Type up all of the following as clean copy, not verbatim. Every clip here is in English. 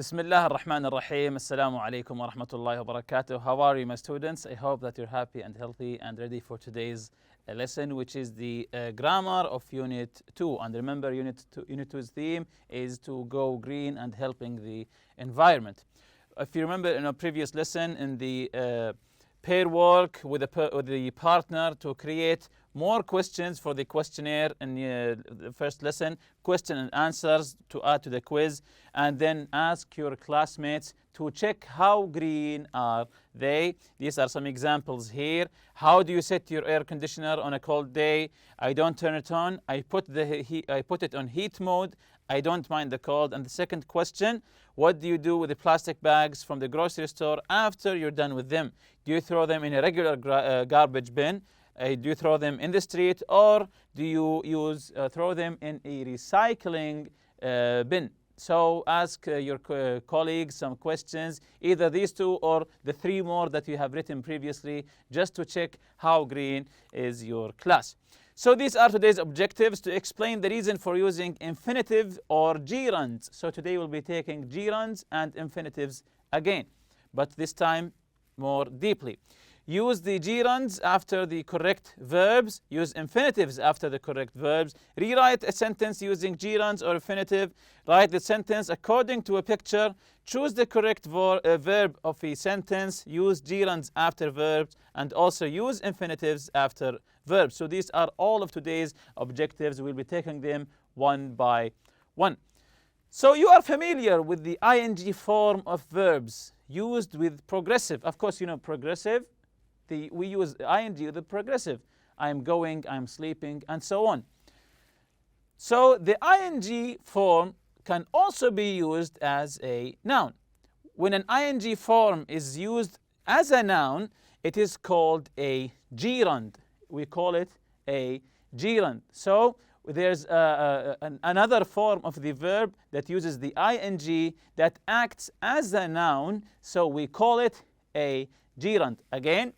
Bismillah ar-Rahman ar-Rahim. Assalamu alaikum wa rahmatullahi wa barakatuh. How are you, my students? I hope that you're happy and healthy and ready for today's lesson, which is the grammar of Unit 2. And remember, Unit 2's theme is to go green and helping the environment. If you remember in a previous lesson, in the pair work with the partner to create more questions for the questionnaire in the first lesson, question and answers to add to the quiz, and then ask your classmates to check how green are they. These are some examples here. How do you set your air conditioner on a cold day? I don't turn it on. I put it on heat mode. I don't mind the cold. And the second question, what do you do with the plastic bags from the grocery store after you're done with them? Do you throw them in a regular garbage bin? Do you throw them in the street, or do you throw them in a recycling bin? So ask your colleagues some questions, either these two or the three more that you have written previously, just to check how green is your class. So these are today's objectives: to explain the reason for using infinitive or gerunds. So today we'll be taking gerunds and infinitives again, but this time more deeply. Use the gerunds after the correct verbs. Use infinitives after the correct verbs. Rewrite a sentence using gerunds or infinitive. Write the sentence according to a picture. Choose the correct verb of a sentence. Use gerunds after verbs, and also use infinitives after verbs. So these are all of today's objectives. We'll be taking them one by one. So you are familiar with the ing form of verbs used with progressive. Of course, you know progressive. We use ing with the progressive. I'm going, I'm sleeping, and so on. So the ing form can also be used as a noun. When an ing form is used as a noun, it is called a gerund. We call it a gerund. So there's another form of the verb that uses the ing that acts as a noun, so we call it a gerund. Again,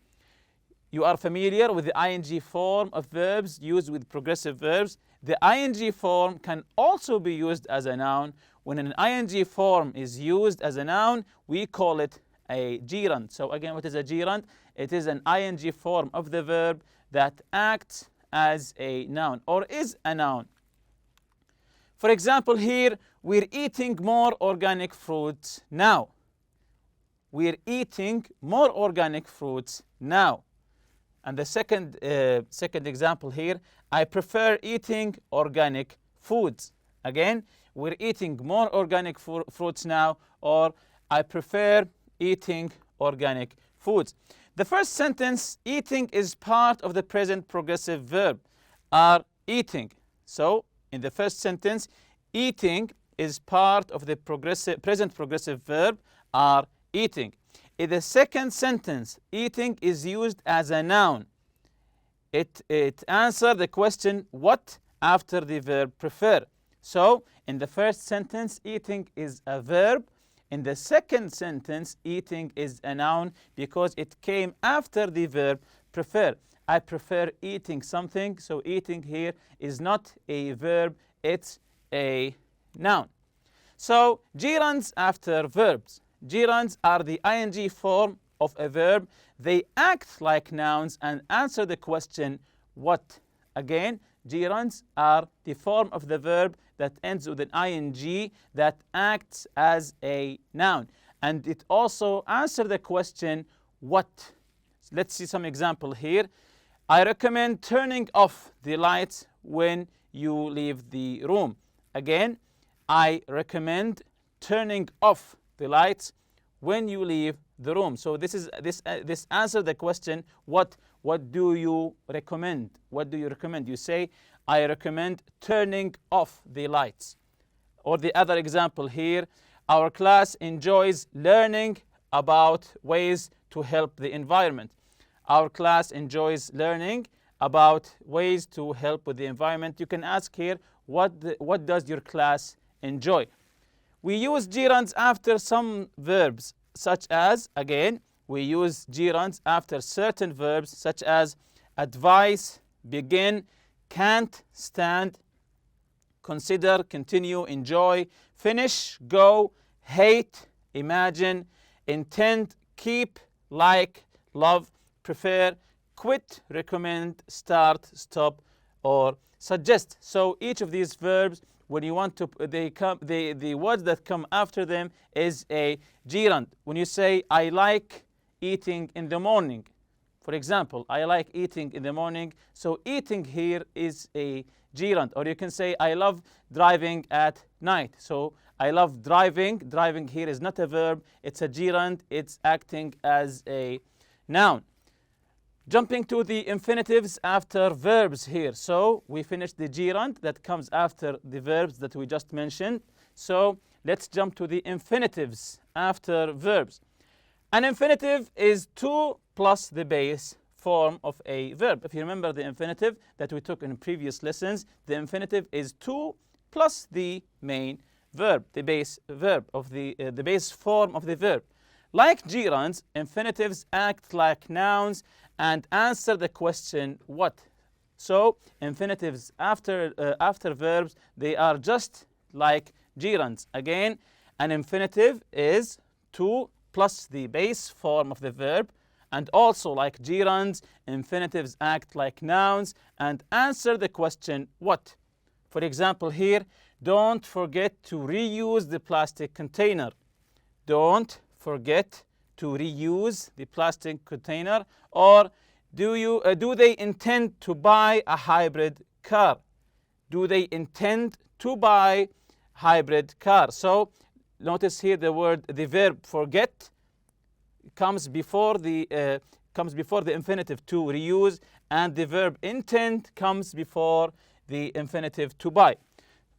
you are familiar with the ing form of verbs used with progressive verbs. The ing form can also be used as a noun. When an ing form is used as a noun, we call it a gerund. So again, what is a gerund? It is an ing form of the verb that acts as a noun or is a noun. For example, here, we're eating more organic fruits now. We're eating more organic fruits now. And the second example here, I prefer eating organic foods. Again, we're eating more organic fruits now, or I prefer eating organic foods. The first sentence, eating is part of the present progressive verb, are eating. So in the first sentence, eating is part of the present progressive verb, are eating. In the second sentence, eating is used as a noun. It answers the question what after the verb prefer. So in the first sentence, eating is a verb. In the second sentence, eating is a noun because it came after the verb prefer. I prefer eating something. So eating here is not a verb, it's a noun. So gerunds after verbs. Gerunds are the ing form of a verb. They act like nouns and answer the question what. Again, gerunds are the form of the verb that ends with an ing that acts as a noun. And it also answers the question what. Let's see some example here. I recommend turning off the lights when you leave the room. Again, I recommend turning off the lights when you leave the room. So this answers the question what do you recommend? What do you recommend? You say I recommend turning off the lights. Or the other example here, our class enjoys learning about ways to help the environment. Our class enjoys learning about ways to help with the environment. You can ask here, what does your class enjoy? We use gerunds after some verbs, such as, again, we use gerunds after certain verbs, such as advise, begin, can't, stand, consider, continue, enjoy, finish, go, hate, imagine, intend, keep, like, love, prefer, quit, recommend, start, stop, or suggest. So each of these verbs, when you want to, the words that come after them is a gerund. When you say, I like eating in the morning, for example, I like eating in the morning, so eating here is a gerund. Or you can say, I love driving at night. So I love driving. Driving here is not a verb, it's a gerund, it's acting as a noun. Jumping to the infinitives after verbs here. So we finished the gerund that comes after the verbs that we just mentioned. So let's jump to the infinitives after verbs. An infinitive is to plus the base form of a verb. If you remember the infinitive that we took in previous lessons, the infinitive is to plus the main verb, the base verb of the base form of the verb. Like gerunds, infinitives act like nouns and answer the question what. So infinitives after verbs, they are just like gerunds. Again, an infinitive is to plus the base form of the verb, and also like gerunds, infinitives act like nouns and answer the question what. For example here, don't forget to reuse the plastic container. Don't forget to reuse the plastic container. Or do they intend to buy a hybrid car? Do they intend to buy hybrid car? So notice here the verb forget comes before the infinitive to reuse, and the verb intend comes before the infinitive to buy.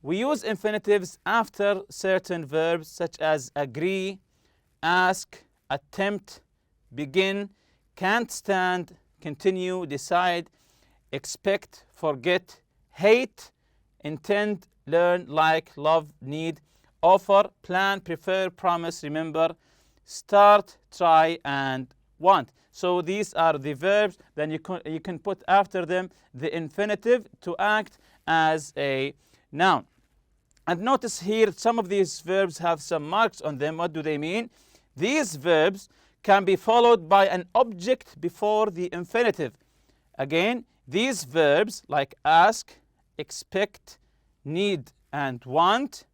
We use infinitives after certain verbs such as agree, ask, attempt, begin, can't stand, continue, decide, expect, forget, hate, intend, learn, like, love, need, offer, plan, prefer, promise, remember, start, try, and want. So these are the verbs. Then you can put after them the infinitive to act as a noun. And notice here some of these verbs have some marks on them. What do they mean? These verbs can be followed by an object before the infinitive. Again, these verbs like ask, expect, need, and want,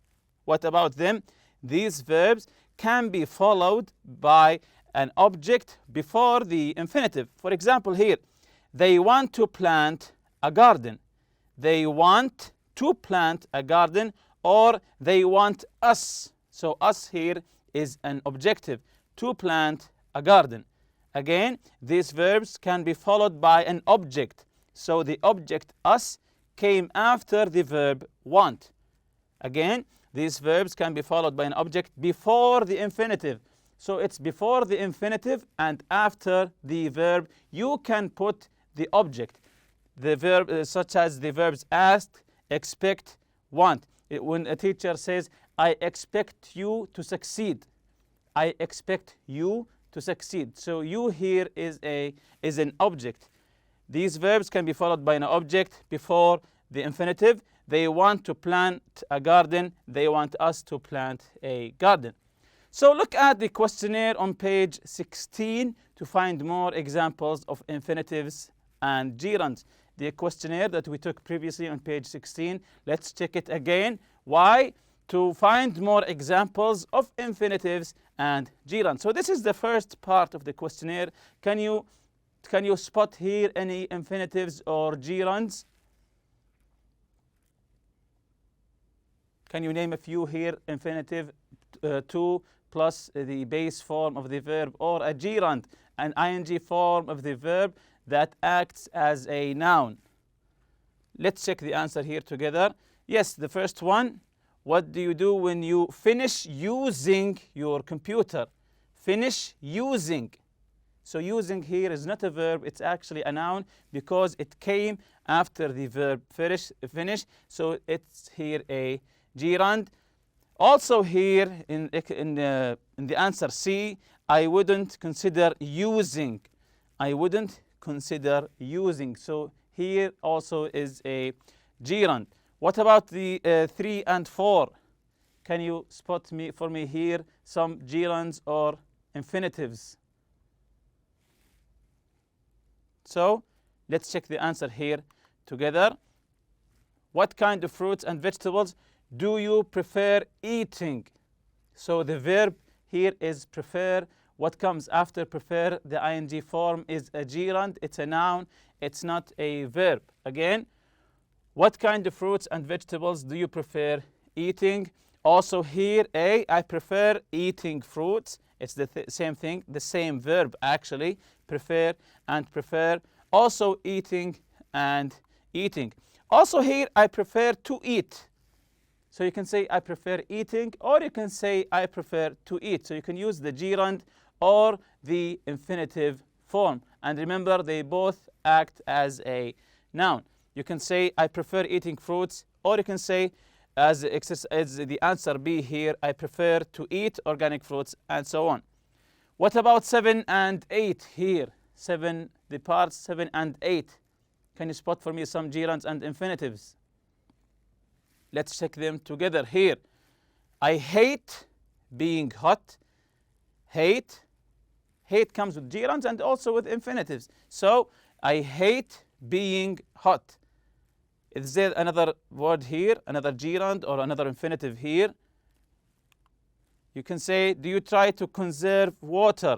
what about them? These verbs can be followed by an object before the infinitive. For example here, they want to plant a garden. They want to plant a garden, or they want us. So us here is an objective, to plant a garden. Again, these verbs can be followed by an object. So the object us came after the verb want. Again, these verbs can be followed by an object before the infinitive. So it's before the infinitive and after the verb. You can put the object. The verb, such as the verbs ask, expect, want. When a teacher says, I expect you to succeed. I expect you to succeed. So you here is an object. These verbs can be followed by an object before the infinitive. They want to plant a garden. They want us to plant a garden. So look at the questionnaire on page 16 to find more examples of infinitives and gerunds. The questionnaire that we took previously on page 16, let's check it again. Why? To find more examples of infinitives and gerunds. So this is the first part of the questionnaire. Can you spot here any infinitives or gerunds? Can you name a few here? Infinitive, to plus the base form of the verb, or a gerund, an ing form of the verb that acts as a noun. Let's check the answer here together. Yes, the first one. What do you do when you finish using your computer? Finish using. So using here is not a verb, it's actually a noun because it came after the verb finish. So it's here a gerund. Also here in the answer C, I wouldn't consider using. I wouldn't consider using. So here also is a gerund. What about the 3 and 4? Can you spot for me here some gerunds or infinitives? So let's check the answer here together. What kind of fruits and vegetables do you prefer eating? So the verb here is prefer. What comes after prefer, the ing form, is a gerund. It's a noun. It's not a verb. Again, what kind of fruits and vegetables do you prefer eating? Also here, I prefer eating fruits. It's the same thing, the same verb actually, prefer and prefer. Also eating and eating. Also here, I prefer to eat. So you can say I prefer eating, or you can say I prefer to eat. So you can use the gerund or the infinitive form. And remember, they both act as a noun. You can say I prefer eating fruits, or you can say, as the answer B here, I prefer to eat organic fruits, and so on. What about 7 and 8 here? 7, the parts 7 and 8. Can you spot for me some gerunds and infinitives? Let's check them together here. I hate being hot. Hate. Hate comes with gerunds and also with infinitives. So I hate being hot. Is there another word here, another gerund or another infinitive here? You can say, do you try to conserve water?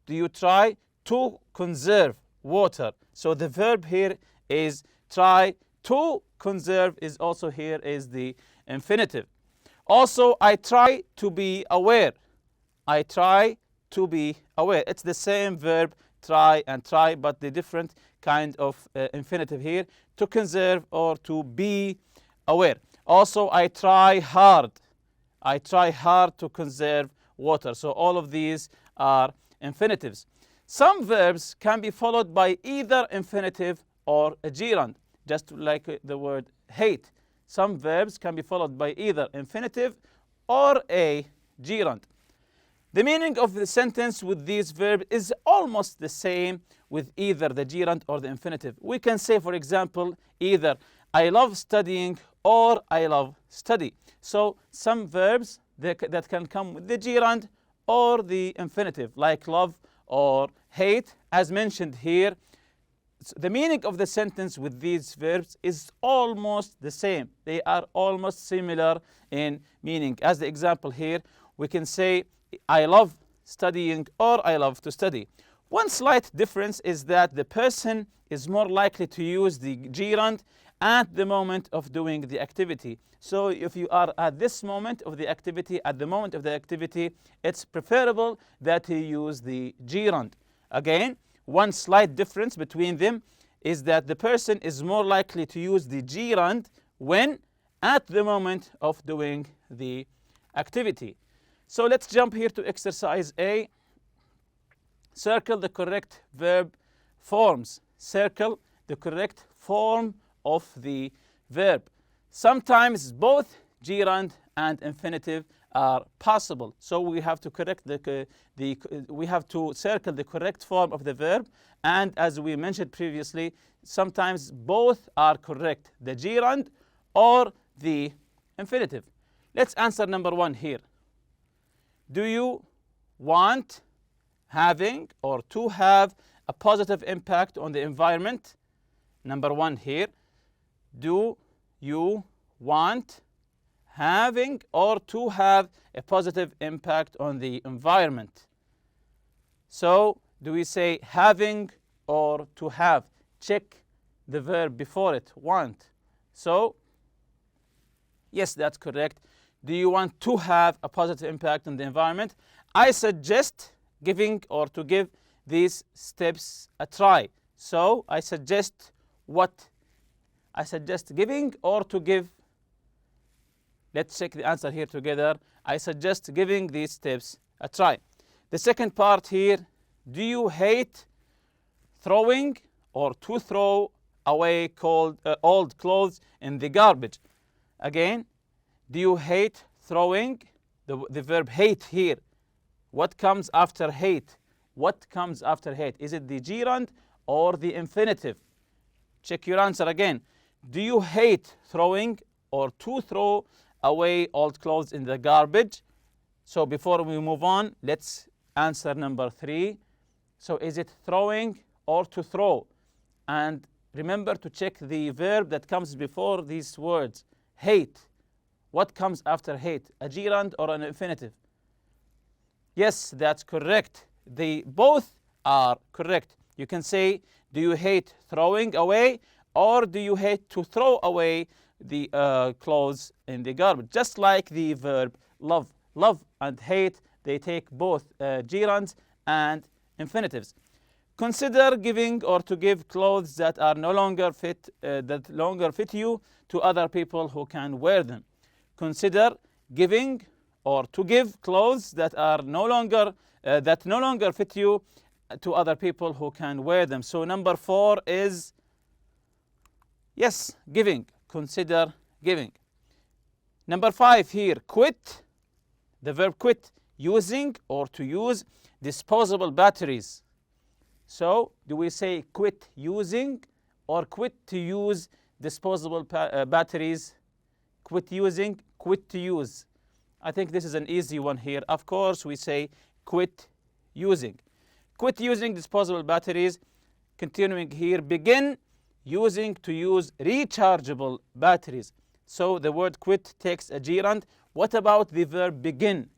Do you try to conserve water? So the verb here is try to conserve, is also here is the infinitive. Also, I try to be aware. I try to be aware. It's the same verb, try and try, but the different kind of infinitive here, to conserve or to be aware. Also, I try hard. I try hard to conserve water. So all of these are infinitives. Some verbs can be followed by either infinitive or a gerund, just like the word hate. Some verbs can be followed by either infinitive or a gerund. The meaning of the sentence with these verbs is almost the same with either the gerund or the infinitive. We can say, for example, either I love studying or I love study. So some verbs that can come with the gerund or the infinitive, like love or hate, as mentioned here. The meaning of the sentence with these verbs is almost the same. They are almost similar in meaning. As the example here, we can say, I love studying or I love to study. One slight difference is that the person is more likely to use the gerund at the moment of doing the activity. So if you are at this moment of the activity, at the moment of the activity, it's preferable that you use the gerund. Again, one slight difference between them is that the person is more likely to use the gerund when at the moment of doing the activity. So let's jump here to exercise A. Circle the correct verb forms. Circle the correct form of the verb. Sometimes both gerund and infinitive are possible. So we have to we have to circle the correct form of the verb, and as we mentioned previously, sometimes both are correct, the gerund or the infinitive. Let's answer number 1 here. Do you want having or to have a positive impact on the environment? Number 1 here. Do you want having or to have a positive impact on the environment? So do we say having or to have? Check the verb before it, want. So yes, that's correct. Do you want to have a positive impact on the environment? I suggest giving or to give these steps a try. So I suggest what? I suggest giving or to give. Let's check the answer here together. I suggest giving these steps a try. The second part here, do you hate throwing or to throw away old clothes in the garbage? Again, do you hate throwing? The verb hate here. What comes after hate? What comes after hate? Is it the gerund or the infinitive? Check your answer again. Do you hate throwing or to throw away old clothes in the garbage. So before we move on, let's answer number 3. So is it throwing or to throw? And remember to check the verb that comes before these words. Hate. What comes after hate? A gerund or an infinitive? Yes, that's correct. They both are correct. You can say, do you hate throwing away, or do you hate to throw away the clothes in the garbage? Just like the verb love. Love and hate, they take both gerunds and infinitives. Consider giving or to give clothes that are no longer fit you to other people who can wear them. Consider giving or to give clothes that are no longer fit you to other people who can wear them. So number 4 is yes, giving. Consider giving. Number 5 here, quit. The verb quit, using or to use disposable batteries. So do we say quit using or quit to use disposable batteries? Quit using, quit to use. I think this is an easy one here. Of course, we say quit using. Quit using disposable batteries. Continuing here, begin using to use rechargeable batteries. So the word quit takes a gerund. What about the verb begin?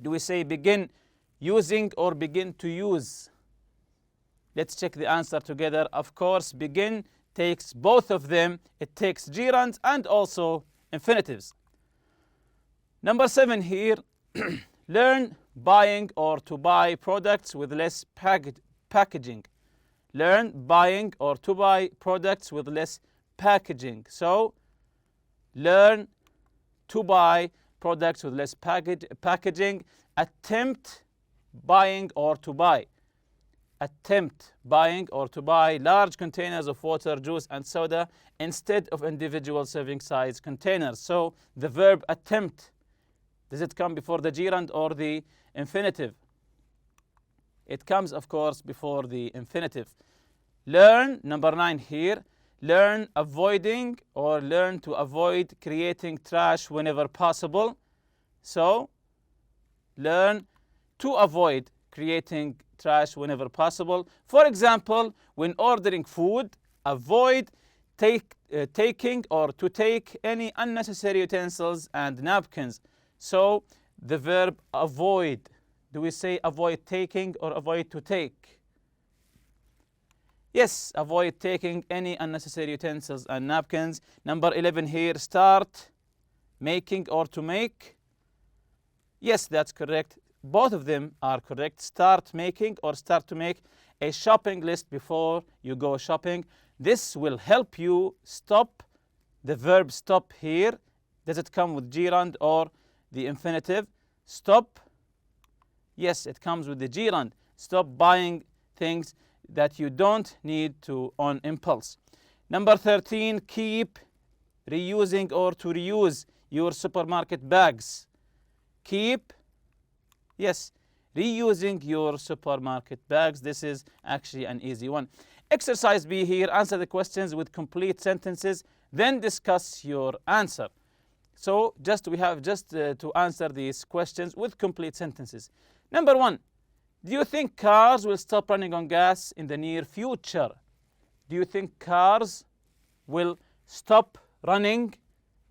Do we say begin using or begin to use? Let's check the answer together. Of course, begin takes both of them. It takes gerunds and also infinitives. Number 7 here, learn buying or to buy products with less packaging. Learn buying or to buy products with less packaging. So, learn to buy products with less packaging. Attempt buying or to buy. Attempt buying or to buy large containers of water, juice, and soda instead of individual serving size containers. So the verb attempt, does it come before the gerund or the infinitive? It comes, of course, before the infinitive. Learn, number 9 here, learn avoiding or learn to avoid creating trash whenever possible. So, learn to avoid creating trash whenever possible. For example, when ordering food, avoid taking or to take any unnecessary utensils and napkins. So, the verb avoid. Do we say avoid taking or avoid to take? Yes, avoid taking any unnecessary utensils and napkins. Number 11 here, start making or to make. Yes, that's correct. Both of them are correct. Start making or start to make a shopping list before you go shopping. This will help you stop. The verb stop here, does it come with gerund or the infinitive? Stop. Yes, it comes with the gerund. Stop buying things that you don't need to on impulse. Number 13, keep reusing or to reuse your supermarket bags. Keep, yes, reusing your supermarket bags. This is actually an easy one. Exercise B here, answer the questions with complete sentences, then discuss your answer. So we have to answer these questions with complete sentences. Number 1, do you think cars will stop running on gas in the near future? Do you think cars will stop running,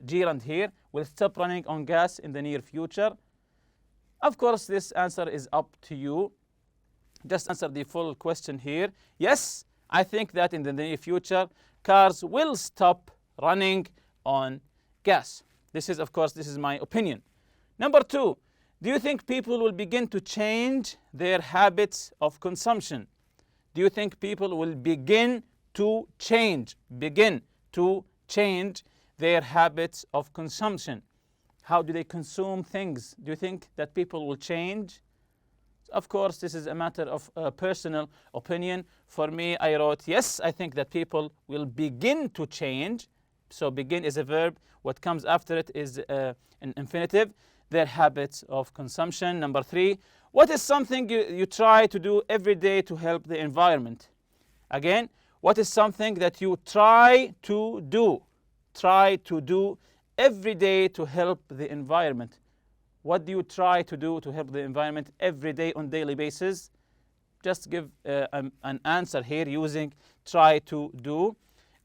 gerund here, will stop running on gas in the near future? Of course, this answer is up to you. Just answer the full question here. Yes, I think that in the near future, cars will stop running on gas. This is my opinion. Number 2, do you think people will begin to change their habits of consumption? Do you think people will begin to change their habits of consumption? How do they consume things? Do you think that people will change? Of course, this is a matter of personal opinion. For me, I wrote, yes, I think that people will begin to change. So begin is a verb. What comes after it is an infinitive. Their habits of consumption. Number 3, what is something you try to do every day to help the environment? Again, what is something that you try to do every day to help the environment? What do you try to do to help the environment every day on daily basis? Just give an answer here using try to do.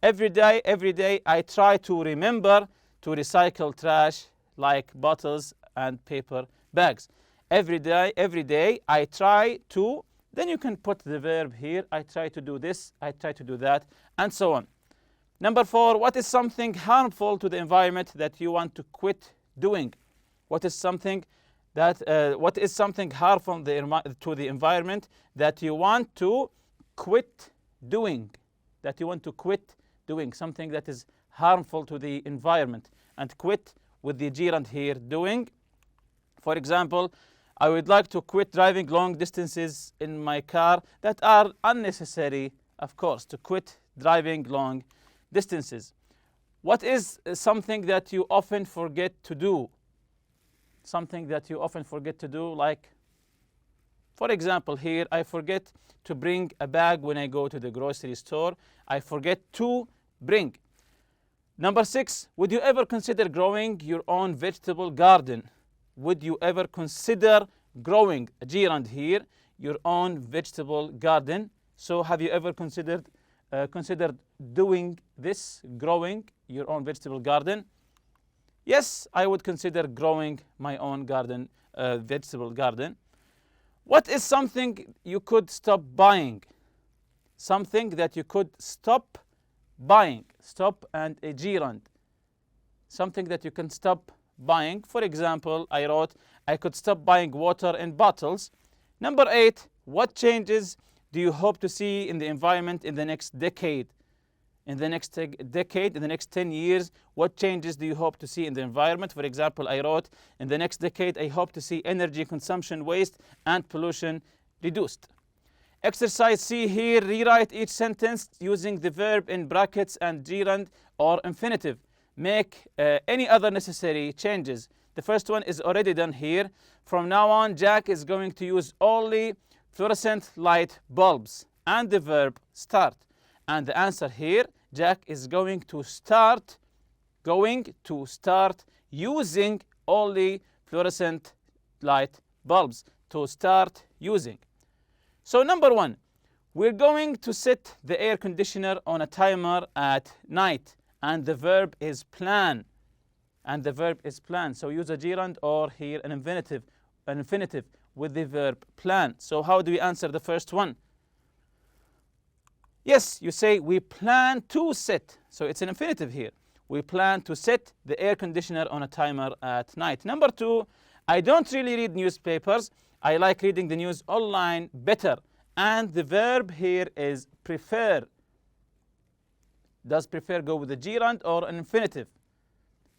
Every day I try to remember to recycle trash like bottles and paper bags. Every day I try to, then you can put the verb here. I try to do this, I try to do that, and so on. Number 4, what is something harmful to the environment that you want to quit doing? What is something harmful to the environment that you want to quit doing? That you want to quit doing something that is harmful to the environment, and quit with the gerund here, doing. For example, I would like to quit driving long distances in my car that are unnecessary, of course, to quit driving long distances. What is something that you often forget to do? Something that you often forget to do, like, for example, here, I forget to bring a bag when I go to the grocery store. I forget to bring. Number 6, would you ever consider growing your own vegetable garden? Would you ever consider growing, a gerund here, your own vegetable garden? So have you ever considered doing this, growing your own vegetable garden? Yes, I would consider growing my own garden, vegetable garden. What is something you could stop buying? Something that you could stop buying. Stop and a gerund. Something that you can stop buying. For example, I wrote, I could stop buying water in bottles. Number 8, what changes do you hope to see in the environment in the next decade? In the next decade, in the next 10 years, what changes do you hope to see in the environment? For example, I wrote, in the next decade, I hope to see energy consumption, waste, and pollution reduced. Exercise C here, rewrite each sentence using the verb in brackets and gerund or infinitive. Make any other necessary changes. The first one is already done here. From now on, Jack is going to use only fluorescent light bulbs, and the verb start. And the answer here, Jack is going to start using only fluorescent light bulbs, to start using. So number 1, we're going to set the air conditioner on a timer at night, and the verb is plan. And the verb is plan. So use a gerund or here an infinitive with the verb plan. So how do we answer the first one? Yes, you say we plan to set. So it's an infinitive here. We plan to set the air conditioner on a timer at night. Number 2, I don't really read newspapers. I like reading the news online better. And the verb here is prefer. Does prefer go with a gerund or an infinitive?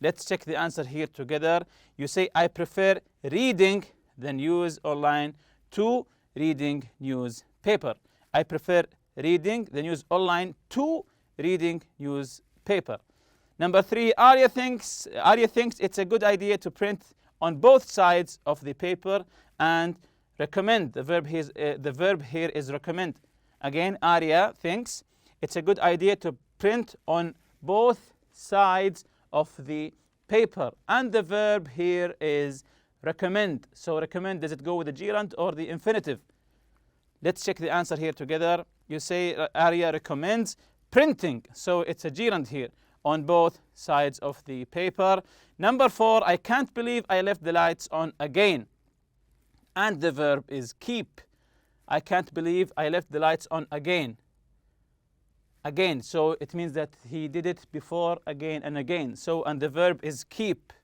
Let's check the answer here together. You say, I prefer reading the news online to reading newspaper. I prefer reading the news online to reading newspaper. Number 3, Arya thinks it's a good idea to print on both sides of the paper and recommend. The verb here is recommend. Again, Arya thinks it's a good idea to print on both sides of the paper, and the verb here is recommend. So recommend, does it go with the gerund or the infinitive? Let's check the answer here together. You say Arya recommends printing, so it's a gerund here, on both sides of the paper. Number 4, I can't believe I left the lights on again, and the verb is keep. I can't believe I left the lights on again. Again, so it means that he did it before, again and again. So, and the verb is keep.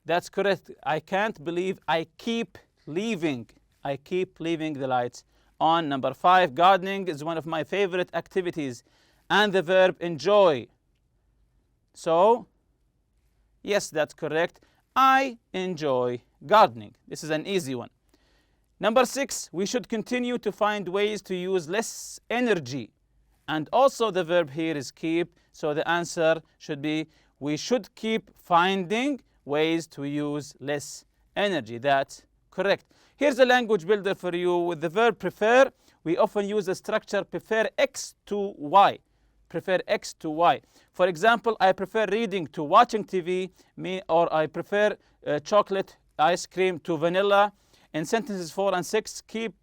That's correct. I can't believe I keep leaving. I keep leaving the lights on. Number 5, gardening is one of my favorite activities, and the verb enjoy. So, yes, that's correct. I enjoy gardening. This is an easy one. Number 6, we should continue to find ways to use less energy. And also the verb here is keep. So the answer should be, we should keep finding ways to use less energy. That's correct. Here's a language builder for you. With the verb prefer, we often use the structure prefer X to Y. prefer X to Y. For example, I prefer reading to watching TV, or I prefer chocolate ice cream to vanilla. In sentences 4 and 6, keep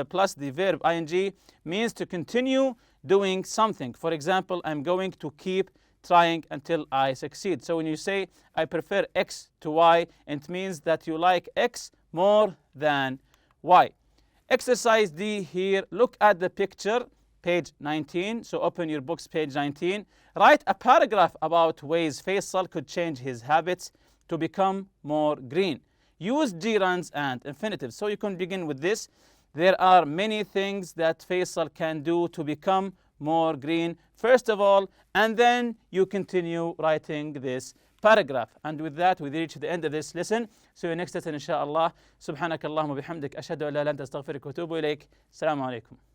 plus the verb ing means to continue doing something. For example, I'm going to keep trying until I succeed. So when you say I prefer X to Y, it means that you like X more than Y. Exercise D here. Look at the picture, page 19. So open your books, page 19. Write a paragraph about ways Faisal could change his habits to become more green. Use gerunds and infinitives. So you can begin with this. There are many things that Faisal can do to become more green, first of all, and then you continue writing this paragraph. And with that, we reach the end of this lesson. See you next lesson, inshallah. Subhanakallahumma bihamdik. Ashhadu an la ilaha illa anta astaghfiruka wa atubu ilayk. Assalamu alaikum.